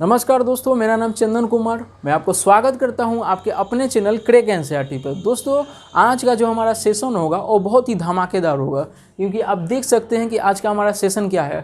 नमस्कार दोस्तों, मेरा नाम चंदन कुमार। मैं आपको स्वागत करता हूं आपके अपने चैनल क्रैक एनसीईआरटी पर। दोस्तों, आज का जो हमारा सेशन होगा वो बहुत ही धमाकेदार होगा, क्योंकि आप देख सकते हैं कि आज का हमारा सेशन क्या है।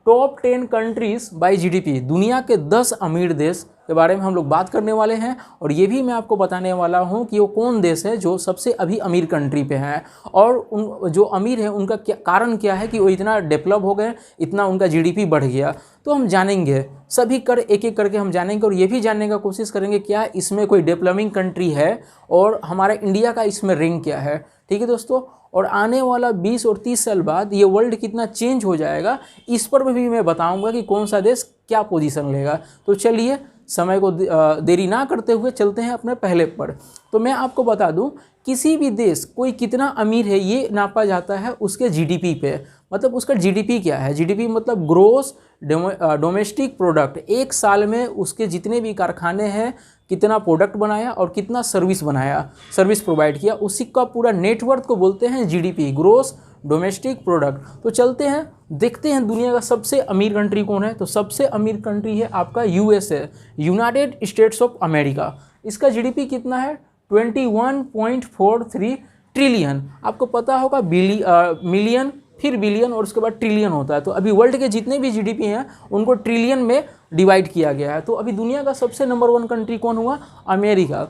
टॉप 10 कंट्रीज़ बाय जीडीपी, दुनिया के 10 अमीर देश के बारे में हम लोग बात करने वाले हैं। और ये भी मैं आपको बताने वाला हूं कि वो कौन देश है जो सबसे अभी अमीर कंट्री पे हैं, और उन जो अमीर है उनका क्या कारण क्या है कि वो इतना डेवलप हो गए, इतना उनका जीडीपी बढ़ गया। तो हम जानेंगे, सभी कर एक एक करके हम जानेंगे, और ये भी जानने का कोशिश करेंगे क्या इसमें कोई डेवलपिंग कंट्री है और हमारा इंडिया का इसमें रैंक क्या है। ठीक है दोस्तों, और आने वाला 20 और 30 साल बाद ये वर्ल्ड कितना चेंज हो जाएगा, इस पर भी मैं बताऊंगा कि कौन सा देश क्या पोजीशन लेगा। तो चलिए, समय को देरी ना करते हुए चलते हैं अपने पहले पर। तो मैं आपको बता दूं, किसी भी देश कोई कितना अमीर है ये नापा जाता है उसके जीडीपी पे। मतलब उसका जीडीपी क्या है, जीडीपी मतलब ग्रोस डोमेस्टिक प्रोडक्ट। एक साल में उसके जितने भी कारखाने हैं, कितना प्रोडक्ट बनाया और कितना सर्विस बनाया, सर्विस प्रोवाइड किया, उसी का पूरा नेटवर्थ को बोलते हैं जीडीपी, ग्रोस डोमेस्टिक प्रोडक्ट। तो चलते हैं, देखते हैं दुनिया का सबसे अमीर कंट्री कौन है। तो सबसे अमीर कंट्री है आपका USA, United states of America. इसका जीडीपी कितना है, 21.43 ट्रिलियन। आपको पता होगा मिलियन, फिर बिलियन और उसके बाद ट्रिलियन होता है। तो अभी वर्ल्ड के जितने भी जीडीपी हैं उनको ट्रिलियन में डिवाइड किया गया है। तो अभी दुनिया का सबसे नंबर 1 कंट्री कौन हुआ, अमेरिका।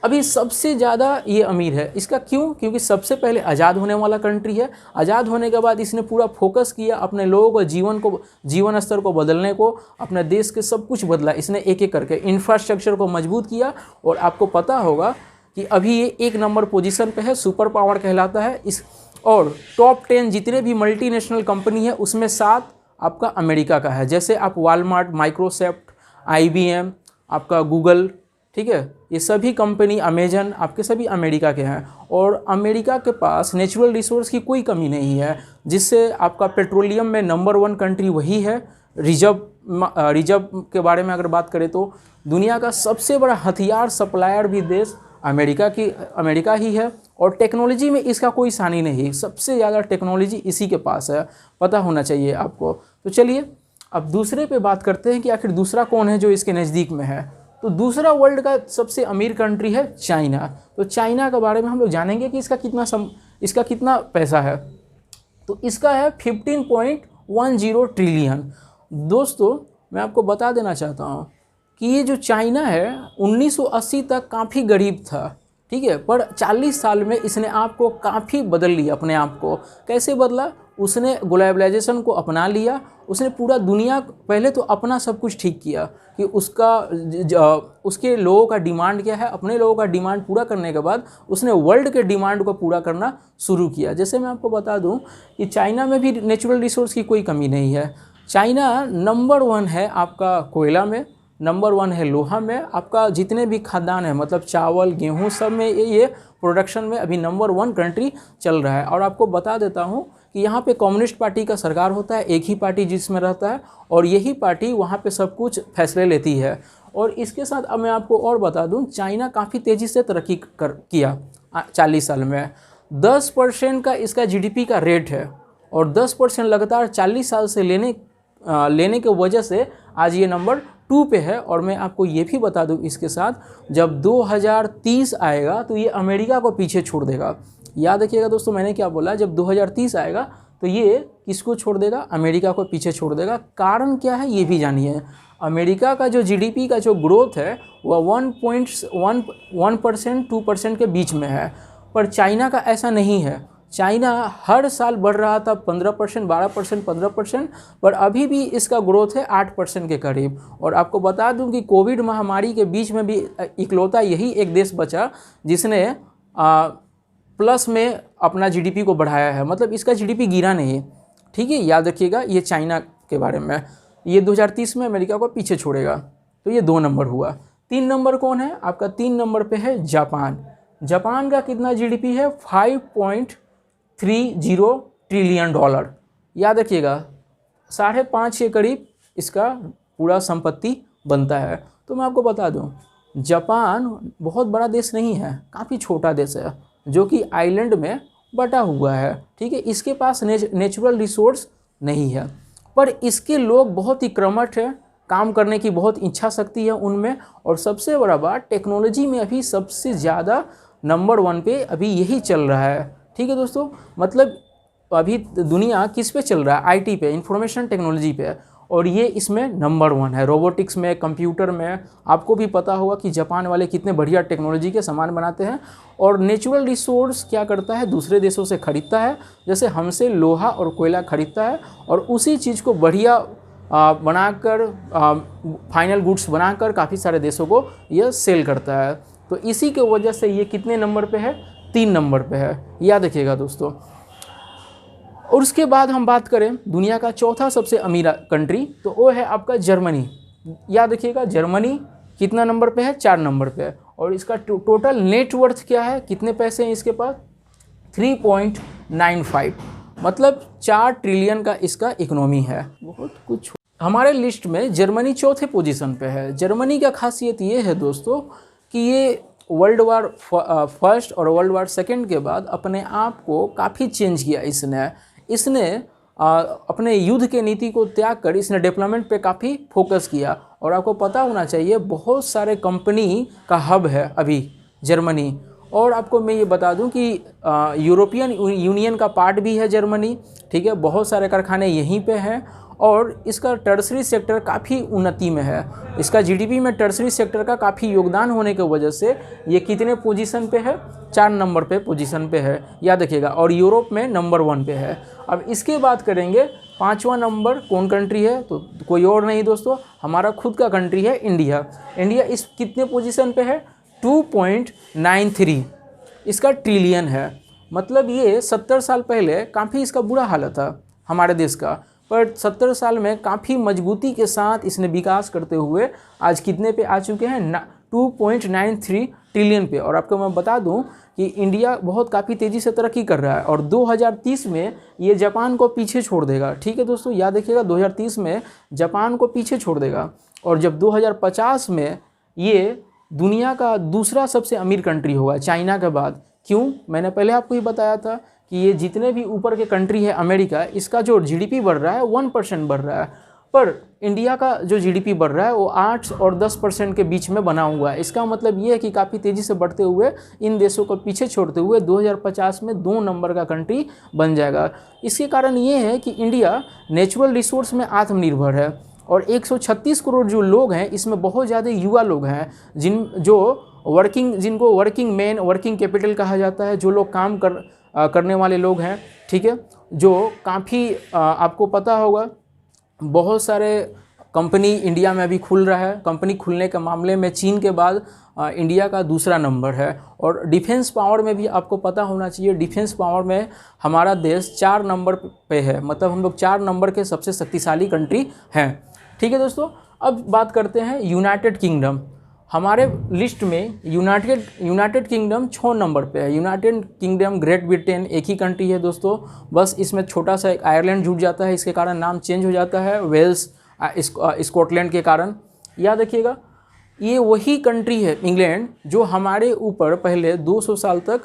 अभी सबसे ज़्यादा ये अमीर है। इसका क्यों, क्योंकि सबसे पहले आज़ाद होने वाला कंट्री है। आज़ाद होने के बाद इसने पूरा फोकस किया अपने लोगों को जीवन स्तर को बदलने को, अपने देश के सब कुछ बदला इसने एक एक करके, इंफ्रास्ट्रक्चर को मजबूत किया। और आपको पता होगा कि अभी ये 1 नंबर पोजीशन पे है, सुपर पावर कहलाता है इस। और टॉप 10 जितने भी मल्टीनेशनल कंपनी है उसमें 7 आपका अमेरिका का है। जैसे आप वॉलमार्ट, माइक्रोसॉफ्ट, IBM, आपका गूगल, ठीक है, ये सभी कंपनी, अमेजन, आपके सभी अमेरिका के हैं। और अमेरिका के पास नेचुरल रिसोर्स की कोई कमी नहीं है, जिससे आपका पेट्रोलियम में नंबर 1 कंट्री वही है। रिजर्व के बारे में अगर बात करें तो दुनिया का सबसे बड़ा हथियार सप्लायर भी देश अमेरिका ही है। और टेक्नोलॉजी में इसका कोई सानी नहीं, सबसे ज़्यादा टेक्नोलॉजी इसी के पास है, पता होना चाहिए आपको। तो चलिए अब दूसरे पे बात करते हैं कि आखिर दूसरा कौन है जो इसके नज़दीक में है। तो दूसरा वर्ल्ड का सबसे अमीर कंट्री है चाइना। तो चाइना के बारे में हम लोग जानेंगे कि इसका कितना पैसा है। तो इसका है 15.10 ट्रिलियन। दोस्तों, मैं आपको बता देना चाहता हूँ कि ये जो चाइना है 1980 तक काफ़ी गरीब था, ठीक है, पर 40 साल में इसने आप को काफ़ी बदल लिया। अपने आप को कैसे बदला, उसने ग्लोबलाइजेशन को अपना लिया। उसने पूरा दुनिया, पहले तो अपना सब कुछ ठीक किया कि उसके लोगों का डिमांड क्या है, अपने लोगों का डिमांड पूरा करने के बाद उसने वर्ल्ड के डिमांड को पूरा करना शुरू किया। जैसे मैं आपको बता दूं कि चाइना में भी नेचुरल रिसोर्स की कोई कमी नहीं है। चाइना नंबर 1 है आपका कोयला में, नंबर 1 है लोहा में, आपका जितने भी खाद्यान्न है मतलब चावल, गेहूं, सब में ये प्रोडक्शन में अभी नंबर 1 कंट्री चल रहा है। और आपको बता देता हूं कि यहाँ पे कम्युनिस्ट पार्टी का सरकार होता है, एक ही पार्टी जिसमें रहता है, और यही पार्टी वहाँ पे सब कुछ फैसले लेती है। और इसके साथ अब मैं आपको और बता दूं, चाइना काफ़ी तेज़ी से तरक्की किया 40 साल में। 10% का इसका जीडीपी का रेट है, और 10% लगातार 40 साल से लेने की वजह से आज ये नंबर 2 पे है। और मैं आपको ये भी बता दूं इसके साथ, जब 2030 आएगा तो ये अमेरिका को पीछे छोड़ देगा। याद रखिएगा दोस्तों, मैंने क्या बोला, जब 2030 आएगा तो ये किसको छोड़ देगा, अमेरिका को पीछे छोड़ देगा। कारण क्या है ये भी जानिए। अमेरिका का जो जीडीपी का जो ग्रोथ है वह 1% 2% के बीच में है, पर चाइना का ऐसा नहीं है। चाइना हर साल बढ़ रहा था 15%, 12%, 15%, पर अभी भी इसका ग्रोथ है 8% के करीब। और आपको बता दूं कि कोविड महामारी के बीच में भी इकलौता यही एक देश बचा जिसने प्लस में अपना जीडीपी को बढ़ाया है, मतलब इसका जीडीपी गिरा नहीं। ठीक है, याद रखिएगा ये चाइना के बारे में। ये 2030 में अमेरिका को पीछे छोड़ेगा। तो ये 2 नंबर हुआ। 3 नंबर कौन है आपका, 3 नंबर पे है जापान। जापान का कितना जीडीपी है, 5.30 ट्रिलियन डॉलर। याद रखिएगा 5.5 के करीब इसका पूरा संपत्ति बनता है। तो मैं आपको बता दूं, जापान बहुत बड़ा देश नहीं है, काफ़ी छोटा देश है जो कि आइलैंड में बटा हुआ है। ठीक है, इसके पास नेचुरल रिसोर्स नहीं है, पर इसके लोग बहुत ही कर्मठ हैं, काम करने की बहुत इच्छा शक्ति है उनमें। और सबसे बड़ा बात, टेक्नोलॉजी में अभी सबसे ज़्यादा नंबर 1 पे अभी यही चल रहा है। ठीक है दोस्तों, मतलब अभी दुनिया किस पे चल रहा है? आईटी पे, इंफॉर्मेशन टेक्नोलॉजी पे, और ये इसमें नंबर 1 है। रोबोटिक्स में, कंप्यूटर में, आपको भी पता होगा कि जापान वाले कितने बढ़िया टेक्नोलॉजी के सामान बनाते हैं। और नेचुरल रिसोर्स क्या करता है, दूसरे देशों से खरीदता है, जैसे हमसे लोहा और कोयला खरीदता है और उसी चीज़ को बढ़िया बनाकर फाइनल गुड्स बनाकर काफ़ी सारे देशों को यह सेल करता है। तो इसी के वजह से ये कितने नंबर पे है? 3 नंबर पे है, याद रखिएगा दोस्तों। और उसके बाद हम बात करें दुनिया का चौथा सबसे अमीर कंट्री, तो वो है आपका जर्मनी। याद रखिएगा, जर्मनी कितना नंबर पे है? 4 नंबर पे है। और इसका टोटल नेटवर्थ क्या है, कितने पैसे हैं इसके पास? 3.95, मतलब 4 ट्रिलियन का इसका इकोनॉमी है। बहुत कुछ हमारे लिस्ट में जर्मनी चौथे पोजीशन पे है। जर्मनी का खासियत ये है दोस्तों कि ये वर्ल्ड वार फर्स्ट और वर्ल्ड वार सेकेंड के बाद अपने आप को काफ़ी चेंज किया इसने अपने युद्ध के नीति को त्याग कर इसने डेवलपमेंट पे काफ़ी फोकस किया। और आपको पता होना चाहिए बहुत सारे कंपनी का हब है अभी जर्मनी। और आपको मैं ये बता दूं कि यूरोपियन यूनियन का पार्ट भी है जर्मनी। ठीक है, बहुत सारे कारखाने यहीं पे हैं और इसका टर्सरी सेक्टर काफ़ी उन्नति में है। इसका जीडीपी में टर्सरी सेक्टर का काफ़ी योगदान होने की वजह से ये कितने पोजीशन पे है? 4 नंबर पे पोजीशन पे है, याद रखिएगा। और यूरोप में नंबर 1 पे है। अब इसके बात करेंगे 5वां नंबर कौन कंट्री है, तो कोई और नहीं दोस्तों, हमारा खुद का कंट्री है इंडिया। इंडिया इस कितने पोजीशन पे है? 2.93 इसका ट्रिलियन है। मतलब ये 70 साल पहले काफ़ी इसका बुरा हालत था हमारे देश का, पर 70 साल में काफ़ी मजबूती के साथ इसने विकास करते हुए आज कितने पे आ चुके हैं? 2.93 ट्रिलियन पे। और आपको मैं बता दूं कि इंडिया बहुत काफ़ी तेज़ी से तरक्की कर रहा है और 2030 में ये जापान को पीछे छोड़ देगा। ठीक है दोस्तों, याद रखिएगा 2030 में जापान को पीछे छोड़ देगा। और जब 2050 में ये दुनिया का दूसरा सबसे अमीर कंट्री होगा चाइना के बाद। क्यों? मैंने पहले आपको ही बताया था कि ये जितने भी ऊपर के कंट्री है अमेरिका, इसका जो जीडीपी बढ़ रहा है 1% बढ़ रहा है, पर इंडिया का जो जीडीपी बढ़ रहा है वो 8 और 10% के बीच में बना हुआ है। इसका मतलब ये है कि काफ़ी तेज़ी से बढ़ते हुए इन देशों को पीछे छोड़ते हुए 2050 में 2 नंबर का कंट्री बन जाएगा। इसके कारण ये है कि इंडिया नेचुरल रिसोर्स में आत्मनिर्भर है और 136 करोड़ जो लोग हैं इसमें बहुत ज़्यादा युवा लोग हैं जिनको वर्किंग मैन, वर्किंग कैपिटल कहा जाता है, जो लोग काम करने वाले लोग हैं। ठीक है, जो काफ़ी आपको पता होगा बहुत सारे कंपनी इंडिया में अभी खुल रहा है। कंपनी खुलने के मामले में चीन के बाद इंडिया का दूसरा नंबर है। और डिफेंस पावर में भी आपको पता होना चाहिए, डिफेंस पावर में हमारा देश 4 नंबर पे है, मतलब हम लोग 4 नंबर के सबसे शक्तिशाली कंट्री हैं। ठीक है दोस्तों, अब बात करते हैं यूनाइटेड किंगडम। हमारे लिस्ट में यूनाइटेड किंगडम 6 नंबर पे है। यूनाइटेड किंगडम, ग्रेट ब्रिटेन एक ही कंट्री है दोस्तों, बस इसमें छोटा सा एक आयरलैंड जुड़ जाता है, इसके कारण नाम चेंज हो जाता है, वेल्स, स्कॉटलैंड के कारण। याद रखिएगा, ये वही कंट्री है इंग्लैंड जो हमारे ऊपर पहले 200 साल तक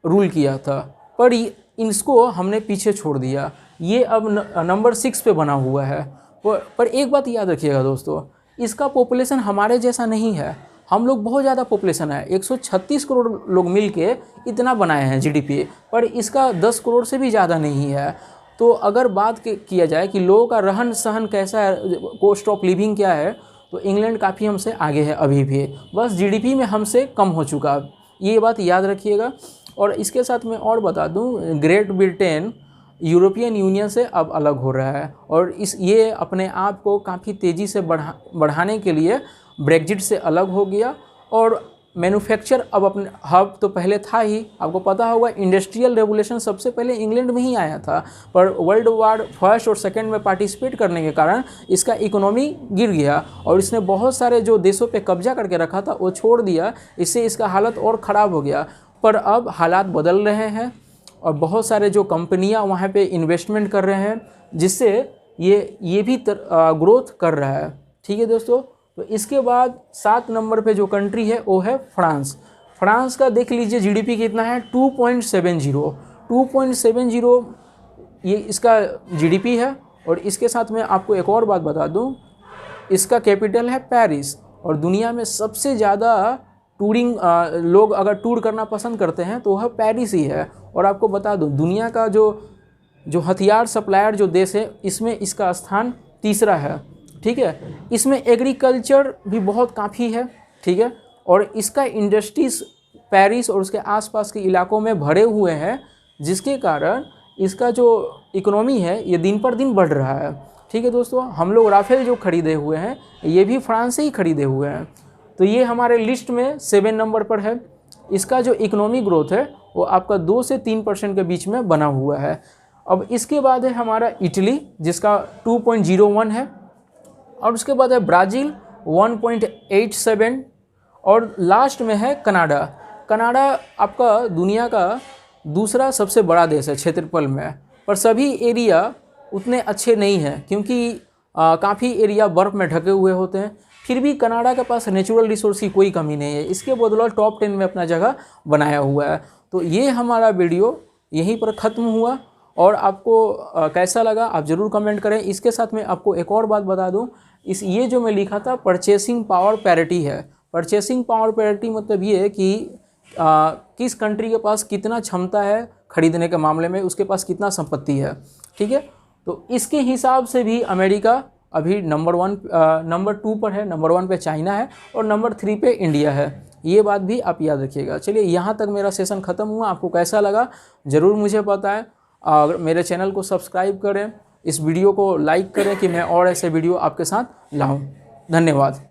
रूल किया था, पर इसको हमने पीछे छोड़ दिया। ये अब नंबर 6 पे बना हुआ है। पर एक बात याद रखिएगा दोस्तों, इसका पॉपुलेशन हमारे जैसा नहीं है। हम लोग बहुत ज़्यादा पॉपुलेशन है, 136 करोड़ लोग मिलके इतना बनाए हैं जीडीपी, पर इसका 10 करोड़ से भी ज़्यादा नहीं है। तो अगर बात किया जाए कि लोगों का रहन सहन कैसा है, कॉस्ट ऑफ लिविंग क्या है, तो इंग्लैंड काफ़ी हमसे आगे है अभी भी, बस जीडीपी में हमसे कम हो चुका। ये बात याद रखिएगा। और इसके साथ मैं और बता दूं, ग्रेट ब्रिटेन यूरोपियन यूनियन से अब अलग हो रहा है और ये अपने आप को काफ़ी तेज़ी से बढ़ाने के लिए ब्रेग्जिट से अलग हो गया। और मैन्युफैक्चर अब अपने हब तो पहले था ही, आपको पता होगा इंडस्ट्रियल रेवोल्यूशन सबसे पहले इंग्लैंड में ही आया था, पर वर्ल्ड वार फर्स्ट और सेकंड में पार्टिसिपेट करने के कारण इसका इकोनॉमी गिर गया और इसने बहुत सारे जो देशों पे कब्जा करके रखा था वो छोड़ दिया। इससे इसका हालत और ख़राब हो गया। पर अब हालात बदल रहे हैं और बहुत सारे जो कंपनियां वहाँ पे इन्वेस्टमेंट कर रहे हैं, जिससे ये भी ग्रोथ कर रहा है। ठीक है दोस्तों, तो इसके बाद 7 नंबर पे जो कंट्री है वो है फ्रांस। फ्रांस का देख लीजिए जीडीपी कितना है, 2.70 ये इसका जीडीपी है। और इसके साथ मैं आपको एक और बात बता दूं, इसका कैपिटल है पेरिस। और दुनिया में सबसे ज़्यादा टूरिंग लोग अगर टूर करना पसंद करते हैं तो वह पेरिस ही है। और आपको बता दूं, दुनिया का जो हथियार सप्लायर जो देश है, इसमें इसका स्थान तीसरा है। ठीक है, इसमें एग्रीकल्चर भी बहुत काफ़ी है। ठीक है, और इसका इंडस्ट्रीज पेरिस और उसके आसपास के इलाकों में भरे हुए हैं, जिसके कारण इसका जो इकोनॉमी है ये दिन पर दिन बढ़ रहा है। ठीक है दोस्तों, हम लोग राफेल जो खरीदे हुए हैं ये भी फ्रांस से ही खरीदे हुए हैं। तो ये हमारे लिस्ट में 7 नंबर पर है। इसका जो इकोनॉमिक ग्रोथ है वो आपका 2 से 3% के बीच में बना हुआ है। अब इसके बाद है हमारा इटली, जिसका 2.01 है। और उसके बाद है ब्राज़ील 1.87। और लास्ट में है कनाडा। कनाडा आपका दुनिया का दूसरा सबसे बड़ा देश है क्षेत्रफल में, पर सभी एरिया उतने अच्छे नहीं हैं क्योंकि काफ़ी एरिया बर्फ़ में ढके हुए होते हैं। फिर भी कनाडा के पास नेचुरल रिसोर्स की कोई कमी नहीं है, इसके बदौलत टॉप 10 में अपना जगह बनाया हुआ है। तो ये हमारा वीडियो यहीं पर ख़त्म हुआ। और आपको कैसा लगा आप ज़रूर कमेंट करें। इसके साथ में आपको एक और बात बता दूं, ये जो मैं लिखा था परचेसिंग पावर पैरिटी है। परचेसिंग पावर पैरिटी मतलब ये है कि किस कंट्री के पास कितना क्षमता है खरीदने के मामले में, उसके पास कितना संपत्ति है। ठीक है, तो इसके हिसाब से भी अमेरिका अभी नंबर 2 पर है, नंबर 1 पे चाइना है और नंबर 3 पे इंडिया है। ये बात भी आप याद रखिएगा। चलिए, यहाँ तक मेरा सेशन ख़त्म हुआ। आपको कैसा लगा ज़रूर मुझे बताएं। और मेरे चैनल को सब्सक्राइब करें, इस वीडियो को लाइक करें कि मैं और ऐसे वीडियो आपके साथ लाऊं। धन्यवाद।